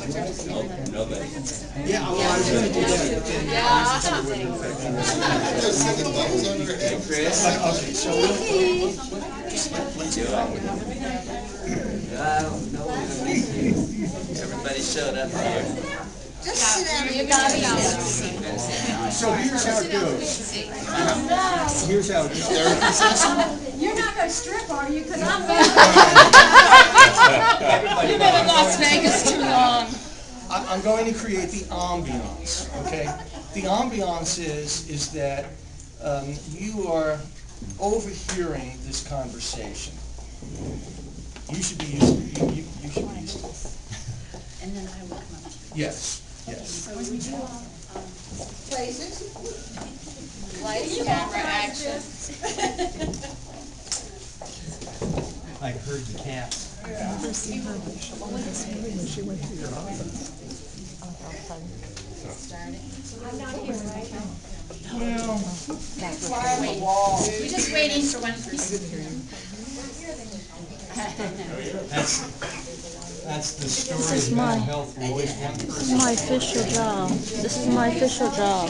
Nobody. Yeah, well, I was gonna do that, but then it wouldn't affect me. Hey, Chris. Okay, so let's get on with it. Everybody showed up here. Just sit down. You got it. So here's how it goes. Here's how it goes. You're not going to strip, are you? Because I'm Everybody. been in Las Vegas too long. I'm going to create the ambiance, okay? The ambiance is that you are overhearing this conversation. You should be used to you should be used to it. And then I will come up to you. Yes, yes. So when we do Places. lighting, camera, action. I heard the cat. I'm not here, right? Well, We're just waiting for one person. That's the story This is of my- mental health. We're always one This person. is my official job. This is my official job.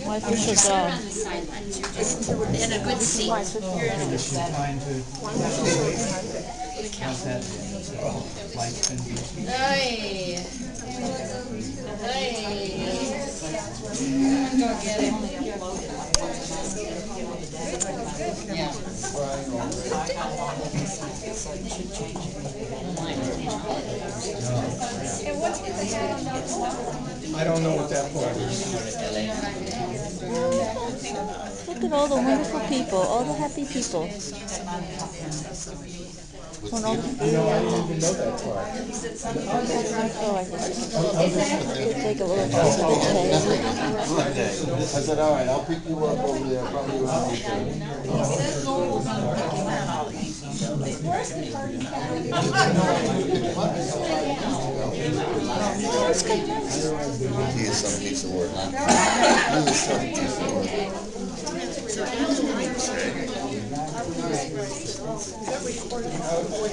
My official You're job. on the sidelines, you're just in a good seat. My official You're in a good She's trying to. How's that? Life's been busy. Hey. Hey. Go get him. Yeah. I don't know what that part is. Look at all the wonderful people, all the happy people. When all the No, I didn't even know that part. oh, I just take a little piece of the cake. I said, all right, I'll pick you up over there, probably around the He is some piece of work. He is some piece of work.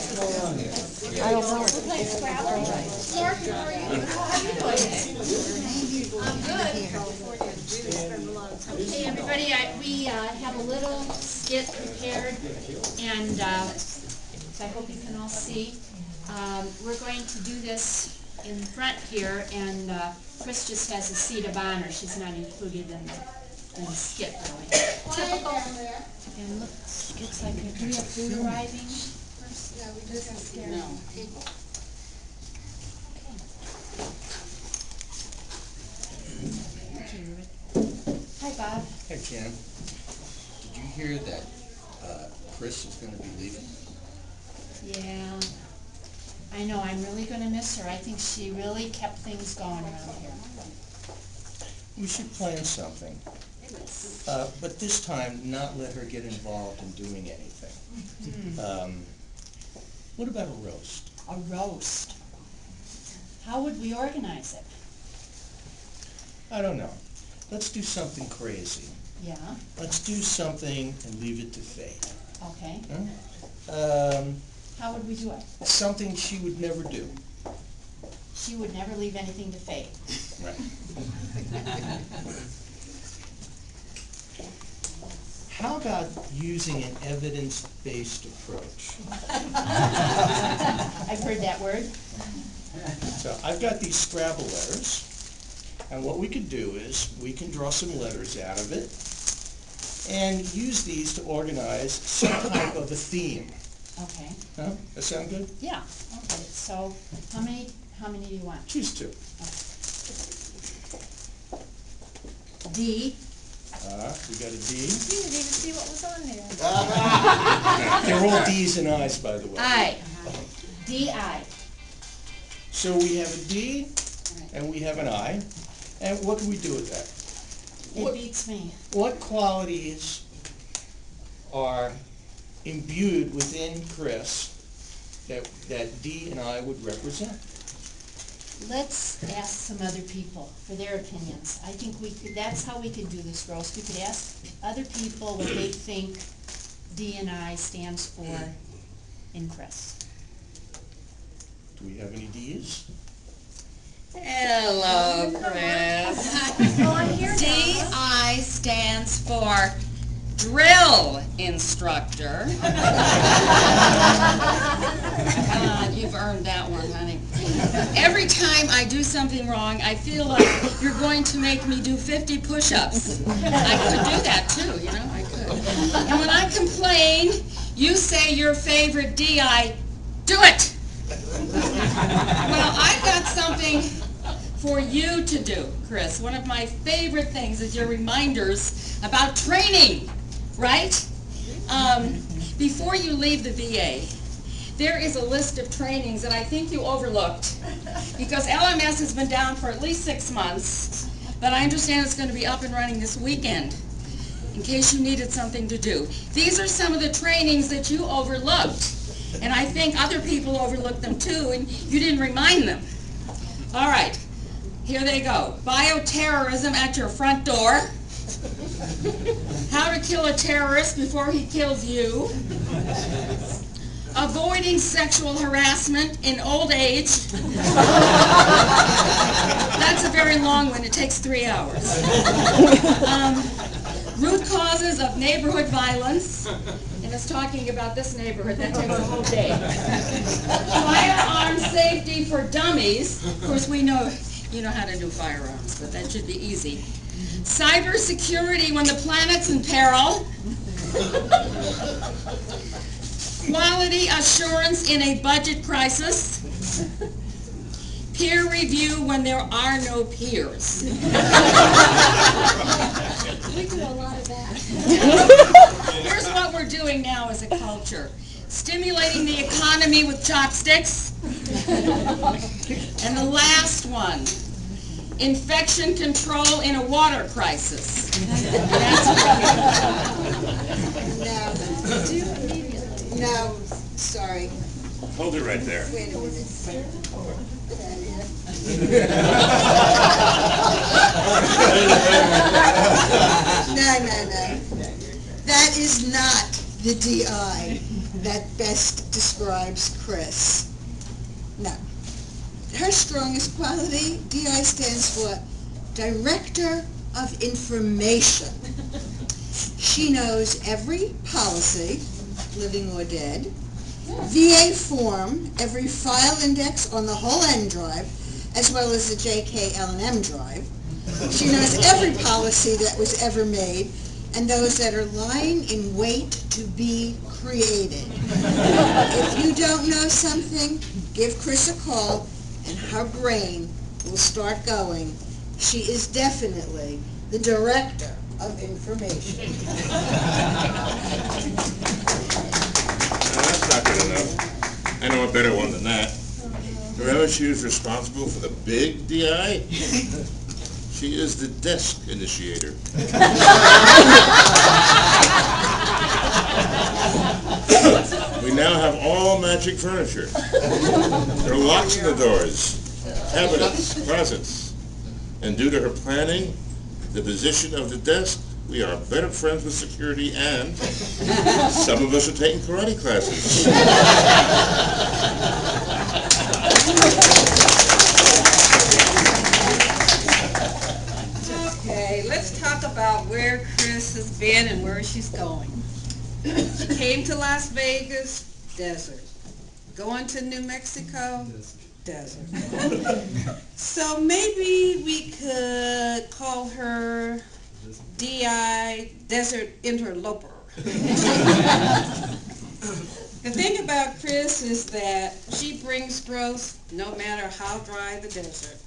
I don't know. Hey, everybody, we have a little skit prepared, and I hope you can all see. We're going to do this in front here, and Chris just has a seat of honor. She's not included in the skit, really. Typical. And look, skits like, do we have food arriving first? No, we just have to. No. Hi, Bob. Hey, Jan, did you hear that Chris is gonna be leaving? Yeah, I know, I'm really gonna miss her. I think she really kept things going around here. We should plan something, but this time not let her get involved in doing anything. What about a roast? A roast. How would we organize it? I don't know. Let's do something crazy. Yeah, Let's do something and leave it to fate. okay. Huh? How would we do it? Something she would never do. She would never leave anything to fate. Right. How about using an evidence-based approach? I've heard that word. So I've got these Scrabble letters, and what we could do is we can draw some letters out of it and use these to organize some type of a theme. Okay, Huh? That sound good? yeah, okay, so how many do you want? Choose two. D. We got a D. You didn't even see what was on there. They're all D's and I's, by the way. I. D-I. So we have a D and we have an I. And what can we do with that? It beats me. What qualities are imbued within Chris that D and I would represent? Let's ask some other people for their opinions. I think that's how we could do this roast. We could ask other people what they think D&I stands for in Chris. Do we have any D's? Hello, Chris. Oh, I'm here now. DI stands for Drill Instructor. You've earned that one, honey. Every time I do something wrong, I feel like you're going to make me do 50 push-ups. I could do that too, you know, I could. And when I complain, you say your favorite DI, do it! Well, I've got something for you to do, Chris. One of my favorite things is your reminders about training, right? Before you leave the VA, there is a list of trainings that I think you overlooked because LMS has been down for at least 6 months, but I understand it's going to be up and running this weekend in case you needed something to do. These are some of the trainings that you overlooked, and I think other people overlooked them too, and you didn't remind them. All right, here they go. Bioterrorism at your front door. How to kill a terrorist before he kills you. Avoiding sexual harassment in old age. That's a very long one. It takes 3 hours. Root causes of neighborhood violence. And it's talking about this neighborhood. That takes a whole day. Firearm safety for dummies. Of course, we know you know how to do firearms, but that should be easy. Cyber security when the planet's in peril. Quality assurance in a budget crisis. Peer review when there are no peers. We do a lot of that. Here's what we're doing now as a culture. Stimulating the economy with chopsticks. And the last one, infection control in a water crisis. No, sorry. Hold it right there. Wait a minute. No. That is not the DI that best describes Chris. No. Her strongest quality, DI stands for Director of Information. She knows every policy, living or dead, VA form, every file index on the whole N drive, as well as the JK L&M drive. She knows every policy that was ever made and those that are lying in wait to be created. If you don't know something, give Chris a call and her brain will start going. She is definitely the Director of Information. That's not good enough. I know a better one than that. Remember, she was responsible for the big DI? She is the desk initiator. We now have all matching furniture. There are locks in the doors, cabinets, closets. And due to her planning, the position of the desk, we are better friends with security, and some of us are taking karate classes. Okay, let's talk about where Chris has been and where she's going. She came to Las Vegas, desert. Going to New Mexico, desert. So maybe we could call her DI, Desert Interloper. The thing about Chris is that she brings growth no matter how dry the desert.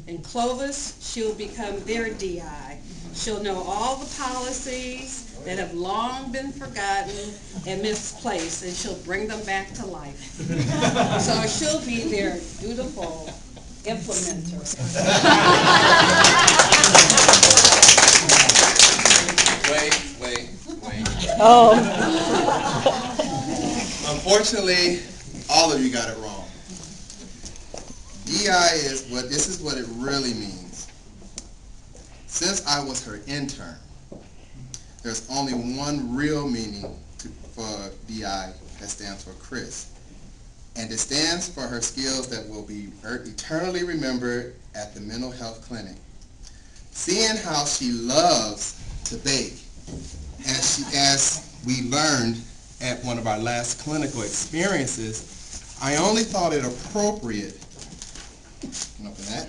In Clovis, she'll become their DI. She'll know all the policies that have long been forgotten and misplaced, and she'll bring them back to life. So she'll be their dutiful implementer. Wait. Oh. Unfortunately, all of you got it wrong. DI this is what it really means. Since I was her intern, there's only one real meaning for DI that stands for Chris. and it stands for her skills that will be eternally remembered at the mental health clinic. Seeing how she loves to bake, as we learned at one of our last clinical experiences, I only thought it appropriate, enough of that,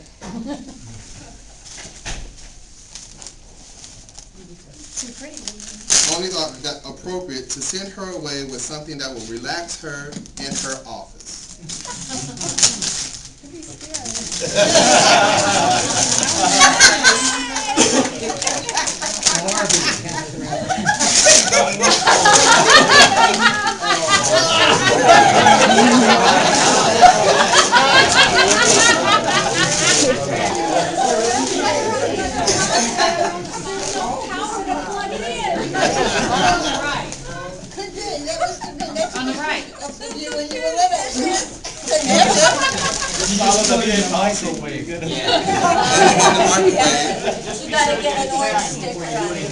only thought that appropriate to send her away with something that will relax her in her office. On the right. Follow the microwave. Yeah. You gotta get an orange sticker on it.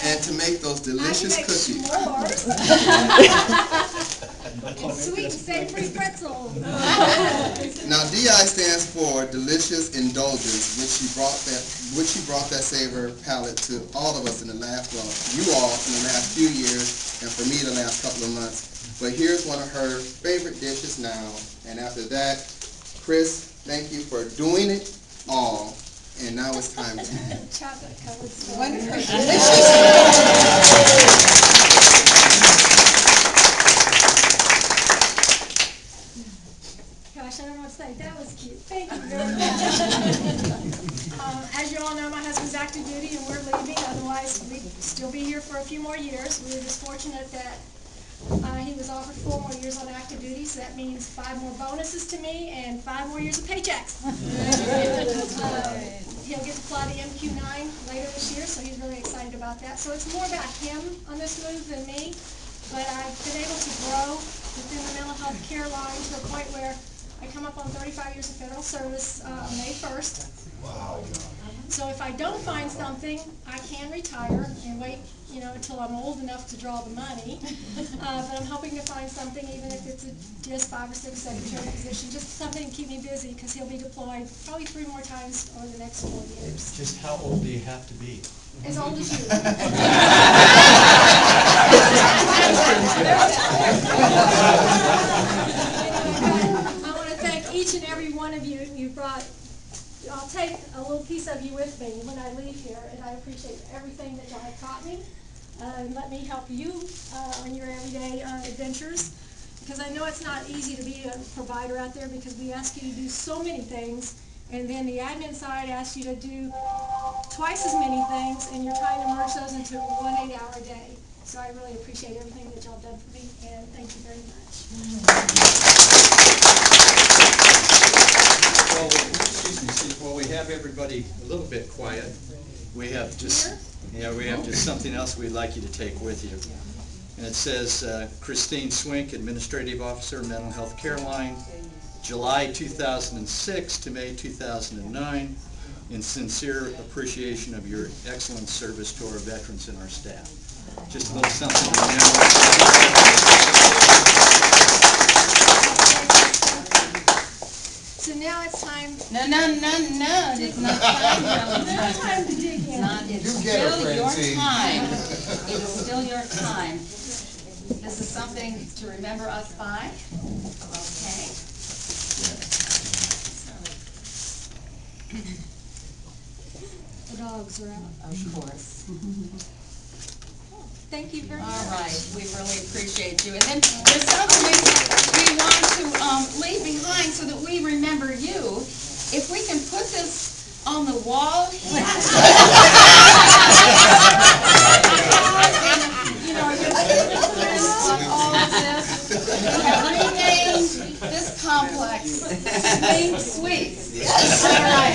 And to make those delicious cookies. Sweet and savory pretzels. Now DI stands for delicious indulgence, which she brought that savor palette to all of us in the last, well, you all in the last few years, and for me the last couple of months. But here's one of her favorite dishes now, and after that, Chris, thank you for doing it all, and now it's time to eat. Chocolate covered One of her Gosh, I don't know what to say. That was cute. Thank you very much. As you all know, my husband's active duty and we're leaving. Otherwise, we'd still be here for a few more years. We were just fortunate that he was offered 4 more years on active duty, so that means 5 more bonuses to me and 5 more years of paychecks. He'll get to fly the MQ-9 later this year, so he's really excited about that. So it's more about him on this move than me, but I've been able to grow within the mental health care line to a point where I come up on 35 years of federal service on May 1st. Wow. So if I don't find something, I can retire and wait, until I'm old enough to draw the money. But I'm hoping to find something, even if it's just 5 or 6 secretary position, just something to keep me busy, because he'll be deployed probably 3 more times over the next 4 years. Just how old do you have to be? As old as you. I want to thank each and every one of you. You brought, I'll take a little piece of you with me when I leave here, and I appreciate everything that y'all have taught me. And let me help you on your everyday adventures, because I know it's not easy to be a provider out there, because we ask you to do so many things, and then the admin side asks you to do twice as many things, and you're trying to merge those into one 8-hour day. So I really appreciate everything that y'all done for me, and thank you very much. Well, excuse me, Steve, while we have everybody a little bit quiet, we have just something else we'd like you to take with you. And it says, Christine Swink, Administrative Officer, Mental Health Care Line, July 2006 to May 2009, in sincere appreciation of your excellent service to our veterans and our staff. Just a little something to remember. So now it's time. No. It's not time. Now it's time to dig in. It's still your time. It's still your time. This is something to remember us by. Okay. The dogs are out. Of course. Thank you very much. All right, we really appreciate you. And then there's something we want to leave behind so that we remember you. If we can put this on the wall. We have renamed this complex Swink Sweets. All right.